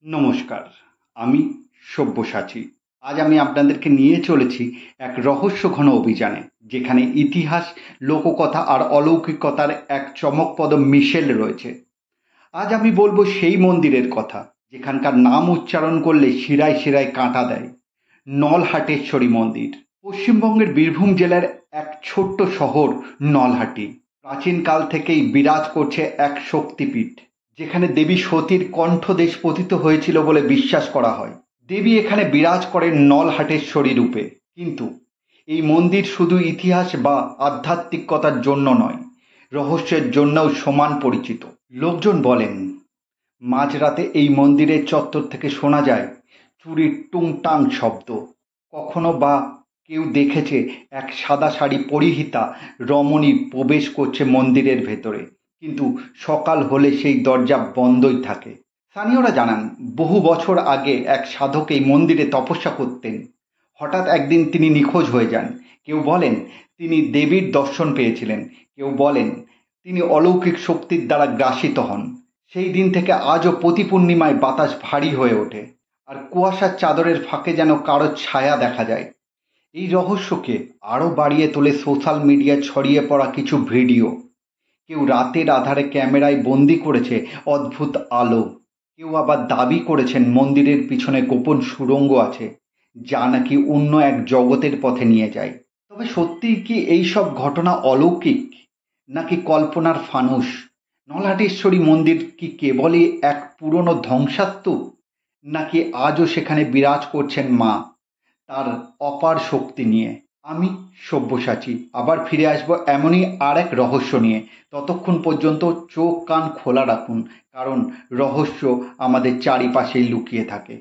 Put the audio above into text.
নমস্কার, আমি সব্যসাচী। আজ আমি আপনাদেরকে নিয়ে চলেছি এক রহস্যঘন অভিযানে, যেখানে ইতিহাস, লোককথা আর অলৌকিকতার এক চমকপ্রদ মিশেল রয়েছে। আজ আমি বলবো সেই মন্দিরের কথা, যেখানকার নাম উচ্চারণ করলে শিরায় শিরায় কাঁটা দেয়। নলহাটেশ্বরী মন্দির। পশ্চিমবঙ্গের বীরভূম জেলার এক ছোট্ট শহর নলহাটি প্রাচীনকাল থেকেই বিরাজ করছে এক শক্তিপীঠ, যেখানে দেবী সতীর কণ্ঠদেশ পতিত হয়েছিল বলে বিশ্বাস করা হয়। দেবী এখানে বিরাজ করেন নলহাটেশ্বরী রূপে। কিন্তু এই মন্দির শুধু ইতিহাস বা আধ্যাত্মিকতার জন্য নয়, রহস্যের জন্যও সমান পরিচিত। লোকজন বলেন, মাঝরাতে এই মন্দিরের চত্বর থেকে শোনা যায় চুরির টুংটাং শব্দ। কখনো বা কেউ দেখেছে এক সাদা শাড়ি পরিহিতা রমণী প্রবেশ করছে মন্দিরের ভেতরে, কিন্তু সকাল হলে সেই দরজা বন্ধই থাকে। স্থানীয়রা জানান, বহু বছর আগে এক সাধক এই মন্দিরে তপস্যা করতেন। হঠাৎ একদিন তিনি নিখোঁজ হয়ে যান। কেউ বলেন তিনি দেবীর দর্শন পেয়েছিলেন, কেউ বলেন তিনি অলৌকিক শক্তির দ্বারা গ্রাসিত হন। সেই দিন থেকে আজও প্রতি পূর্ণিমায় বাতাস ভারী হয়ে ওঠে, আর কুয়াশার চাদরের ফাঁকে যেন কারো ছায়া দেখা যায়। এই রহস্যকে আরও বাড়িয়ে তোলে সোশ্যাল মিডিয়ায় ছড়িয়ে পড়া কিছু ভিডিও। কেউ রাতের আধারে ক্যামেরায় বন্দি করেছে অদ্ভুত আলো, কেউ আবার দাবি করেছেন মন্দিরের পিছনে গোপন সুড়ঙ্গ আছে, যা নাকি অন্য এক জগতের পথে নিয়ে যায়। তবে সত্যিই কি এই সব ঘটনা অলৌকিক, নাকি কল্পনার ফানুস? নলহাটেশ্বরী মন্দির কি কেবলই এক পুরনো ধ্বংসাত্মক, নাকি আজও সেখানে বিরাজ করছেন মা তার অপার শক্তি নিয়ে? আমি সব্যসাচী আবার ফিরে আসবো এমনই আর এক রহস্য নিয়ে। ততক্ষণ পর্যন্ত চোখ কান খোলা রাখুন, কারণ রহস্য আমাদের চারিপাশেই লুকিয়ে থাকে।